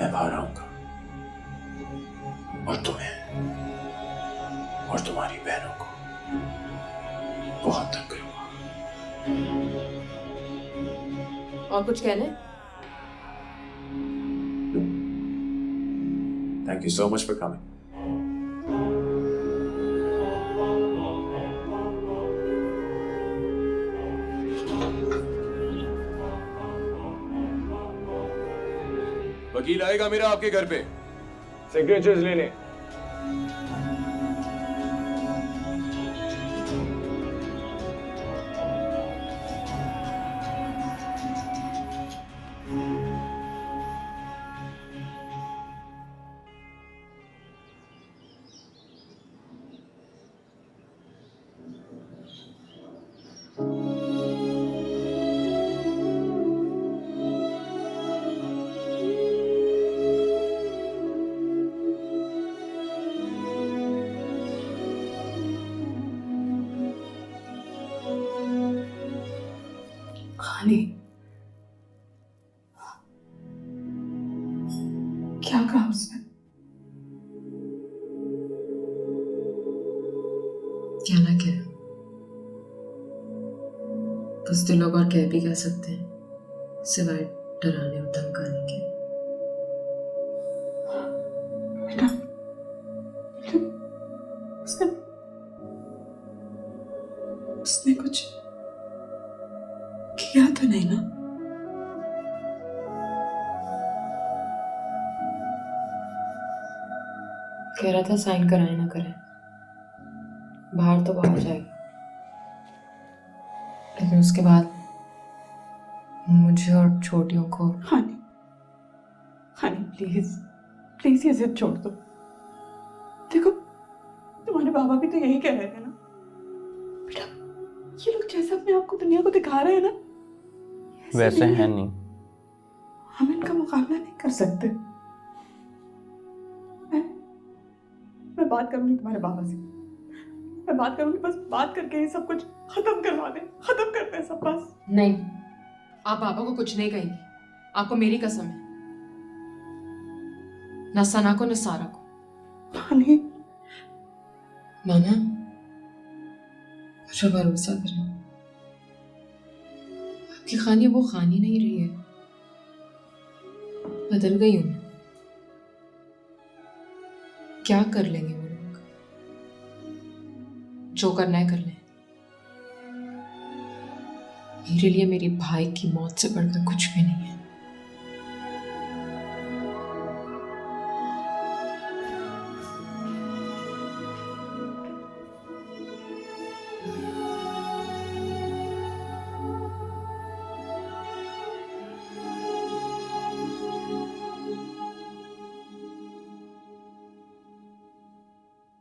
मैं बाहर आऊंगा और तुम्हें और तुम्हारी बहनों को बहुत तंग करूंगा। और कुछ कहना है? Thank you so much for coming. वकील आएगा मेरा आपके घर पे सिग्नेचर्स लेने। खाली क्या कहा उसने? क्या ना क्या, बुज़दिल लोग और कह भी कह सकते हैं, सिवाय डराने और धमकाने के। बेटा, उसने उसने कुछ किया तो नहीं ना? कह रहा था साइन कराए ना कराए, बाहर तो बाहर जाएगा, लेकिन उसके बाद मुझे और छोटियों को। हानी, हानी प्लीज प्लीज ये जिद छोड़ दो। देखो तुम्हारे बाबा भी तो यही कह रहे थे ना बेटा, ये लोग जैसे अपने आप को दुनिया को दिखा रहे हैं ना, ऐसे वैसे नहीं है नहीं। हम इनका मुकाबला नहीं कर सकते। मैं बात करूंगी तुम्हारे बाबा से, मैं बात करूंगी, बस बात करके ये सब कुछ खत्म करवा दे, खत्म करते हैं सब बस। नहीं, आप पापा को कुछ नहीं कहेंगी, आपको मेरी कसम है, न सना को न सारा को। हानी मामा, मुझे भरोसा करें, आपकी खानी वो खानी नहीं रही है, बदल गई हूं मैं। क्या कर लेंगे वो लोग? जो करना है कर लें। मेरे लिए मेरे भाई की मौत से बढ़कर कुछ भी नहीं है।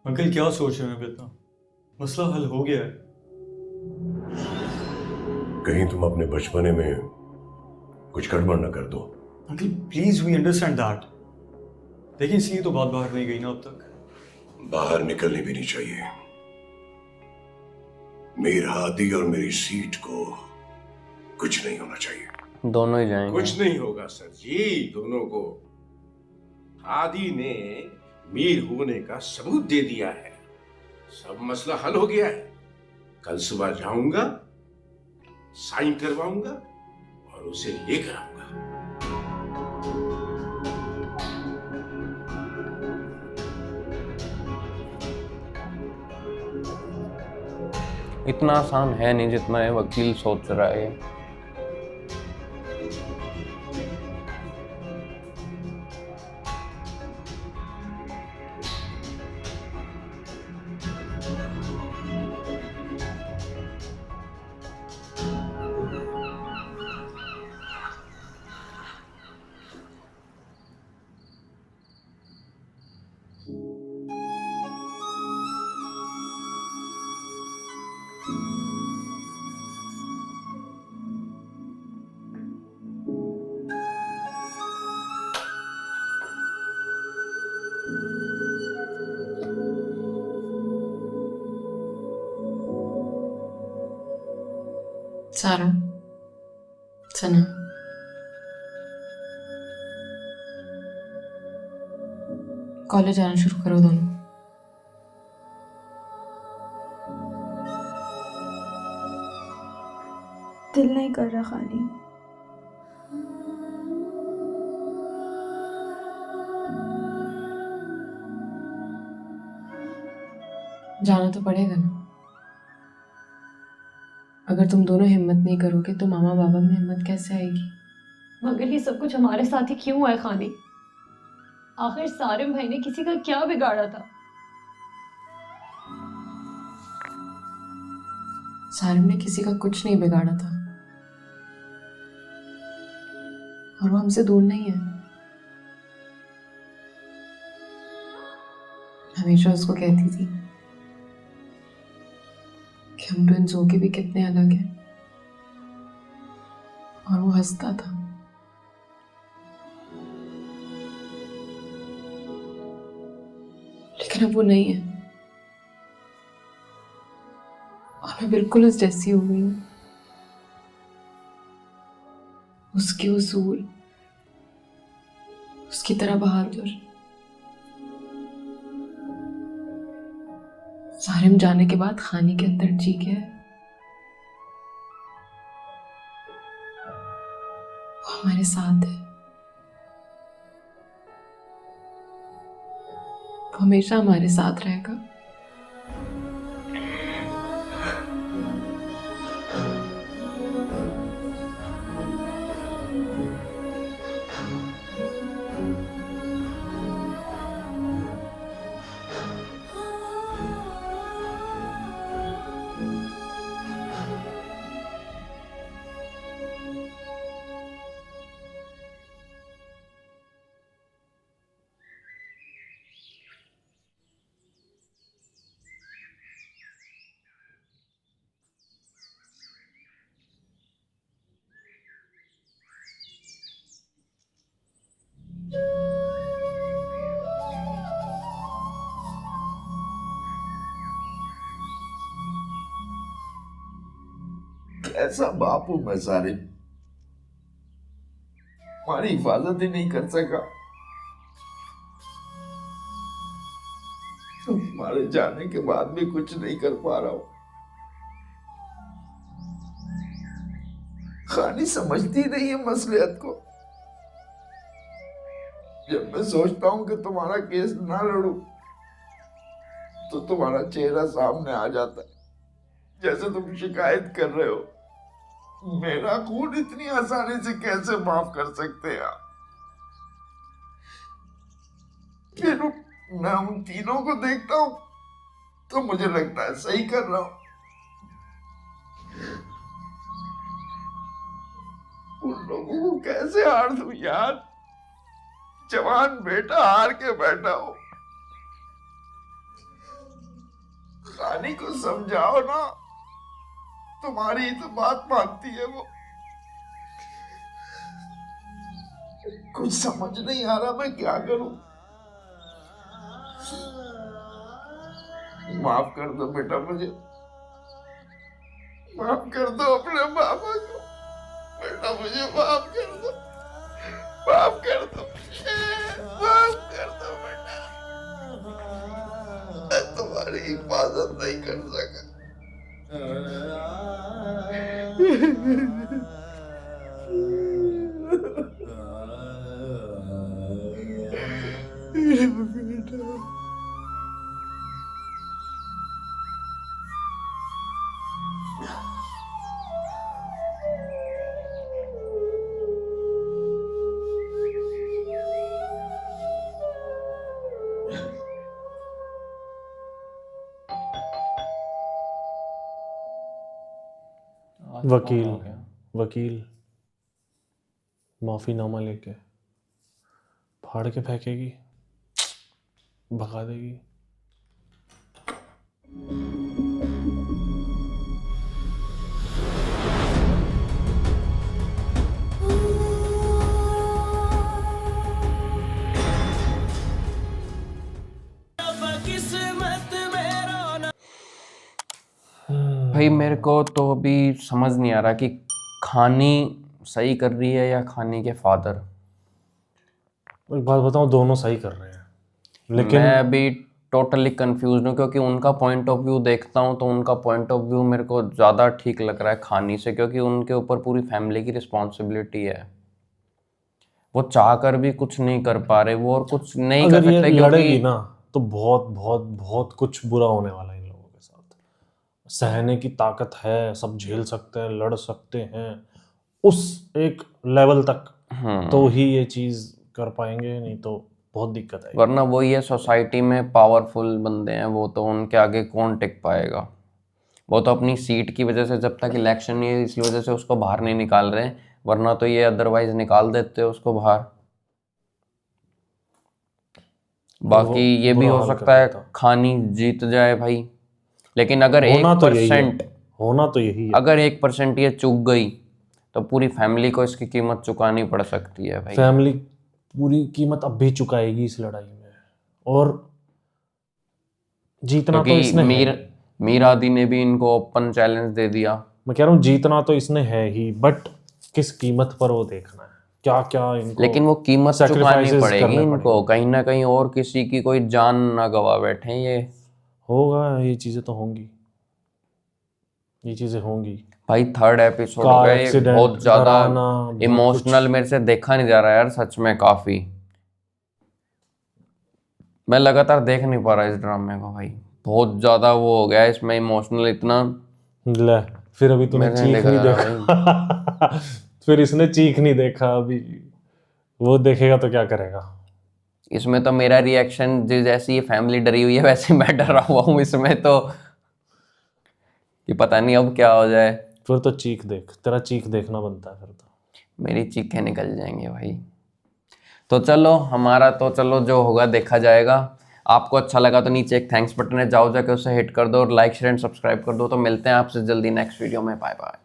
अंकल क्या सोच रहे हैं बेटा? मसला हल हो गया है। कहीं तुम अपने बचपने में कुछ गड़बड़ न कर दो। Uncle please we understand that, लेकिन इसलिए तो बात बाहर नहीं गई ना अब तक। बाहर निकलनी भी नहीं चाहिए। मीर हादी और मेरी सीट को कुछ नहीं होना चाहिए। दोनों ही जाएंगे। कुछ नहीं होगा सर जी, दोनों को। हादी ने मीर होने का सबूत दे दिया है, सब मसला हल हो गया है। कल सुबह जाऊंगा, साइन करवाऊंगा और उसे लेकर आऊंगा। इतना आसान है नहीं जितना ये वकील सोच रहा है। सारा, सना, कॉलेज जाना शुरू करो दोनों। दिल नहीं कर रहा खानी। जाना तो पड़ेगा ना। अगर तुम दोनों हिम्मत नहीं करोगे तो मामा बाबा में हिम्मत कैसे आएगी? मगर ये सब कुछ हमारे साथ ही क्यों हुआ है खानी? आखिर सारिम भाई ने किसी का क्या बिगाड़ा था? सारिम ने किसी का कुछ नहीं बिगाड़ा था और वो हमसे दूर नहीं है। हमेशा उसको कहती थी कि हम ट्विंस होके भी कितने अलग हैं और वो हंसता था। लेकिन अब वो नहीं है और मैं बिल्कुल उस जैसी हो गई हूँ। उसके उसूल, उसकी तरह बहादुर। सारिम जाने के बाद खानी के अंदर जी गया है। वो हमारे साथ है, वो हमेशा हमारे साथ रहेगा। ऐसा बाप हूं मैं सारे, हमारी हिफाजत ही नहीं कर सका। तुम्हारे जाने के बाद भी कुछ नहीं कर पा रहा हूं। खानी समझती नहीं है मसलियत को। जब मैं सोचता हूं कि तुम्हारा केस ना लड़ूं तो तुम्हारा चेहरा सामने आ जाता है, जैसे तुम शिकायत कर रहे हो। मेरा खून इतनी आसानी से कैसे माफ कर सकते हैं आप? फिर मैं उन तीनों को देखता हूं तो मुझे लगता है सही कर रहा हूं। उन लोगों को कैसे हार दूं यार? जवान बेटा हार के बैठा हो। खानी को समझाओ ना, तुम्हारी तो बात मानती है वो। कुछ समझ नहीं आ रहा मैं क्या करूं। माफ कर दो बेटा मुझे, माफ कर दो अपने पापा को। बेटा मुझे माफ कर दो, माफ कर दो, माफ कर दो बेटा। मैं तुम्हारी हिफाजत नहीं कर सका। वकील माफीनामा लेके फाड़ के फेंकेगी, भगा देगी। भाई मेरे को तो अभी समझ नहीं आ रहा कि खानी सही कर रही है या खानी के फादर। एक बात बताऊं, दोनों सही कर रहे हैं। लेकिन मैं अभी टोटली कंफ्यूज हूँ क्योंकि उनका पॉइंट ऑफ व्यू देखता हूँ तो उनका पॉइंट ऑफ व्यू मेरे को ज़्यादा ठीक लग रहा है खानी से, क्योंकि उनके ऊपर पूरी फैमिली की रिस्पॉन्सिबिलिटी है। वो चाह कर भी कुछ नहीं कर पा रहे वो, और कुछ नहीं कर अगर ये सकते लड़ेगी क्योंकि ना तो बहुत बहुत बहुत कुछ बुरा होने वाला है इन लोगों के साथ। सहने की ताकत है, सब झेल सकते हैं, लड़ सकते हैं उस एक लेवल तक, तो ही ये चीज कर पाएंगे, नहीं तो बहुत दिक्कत है। वरना वो ये सोसाइटी में पावरफुल बंदे हैं, वो तो उनके आगे कौन टिक पाएगा। वो तो अपनी सीट की वजह से जब तक इलेक्शन नहीं है इसी वजह से उसको बाहर नहीं निकाल रहे, वरना तो ये अदरवाइज निकाल देते उसको बाहर। बाकी ये भी बुरा हो हाल कर सकता है देता। खानी जीत जाए भाई, लेकिन अगर होना तो यही है, 1% होना तो यही है। अगर 1% ये चूक गई तो पूरी फैमिली को इसकी कीमत चुकानी पड़ सकती है भाई। फैमिली पूरी कीमत अब भी चुकाएगी इस लड़ाई में, और जीतना तो क्योंकि इसने है। मीरादी ने भी इनको ओपन चैलेंज दे दिया। मैं कह रहा हूँ जीतना तो इसने है ही, बट किस कीमत पर वो देखना है, क्या क्या इनको लेकिन वो कीमत चुकानी sacrifices पड़ेगी करने इनको पड़ेंगे। कहीं ना कहीं, और किसी की कोई जान ना गवा बैठे ये। होगा, ये चीजें तो होंगी, ये चीजें होंगी। भाई 3rd एपिसोड हो कार गया ये, एक्सीडेंट, बहुत ज्यादा डराना, बहुत इमोशनल कुछ। मेरे से देखा नहीं जा रहा यार सच में। काफी मैं लगातार देख नहीं पा रहा इस ड्रामे को भाई, बहुत ज्यादा वो हो गया है इसमें इमोशनल इतना। ले, फिर अभी तूने मैंने चीख देखा नहीं जा रहा देखा फिर इसने चीख नहीं देखा अभी, वो देखेगा तो क्या करेगा। इसमें तो मेरा रिएक्शन जैसी ये फैमिली डरी हुई है वैसे मैं डरा हुआ हूँ इसमें तो, कि पता नहीं अब क्या हो जाए। फिर तो चीख देख, तेरा चीख देखना बनता है फिर तो। मेरी चीखें निकल जाएंगे भाई। तो चलो हमारा तो चलो जो होगा देखा जाएगा। आपको अच्छा लगा तो नीचे एक थैंक्स बटन है, जाओ जाके उसे हिट कर दो और लाइक शेयर एंड सब्सक्राइब कर दो। तो मिलते हैं आपसे जल्दी नेक्स्ट वीडियो में, बाय बाय।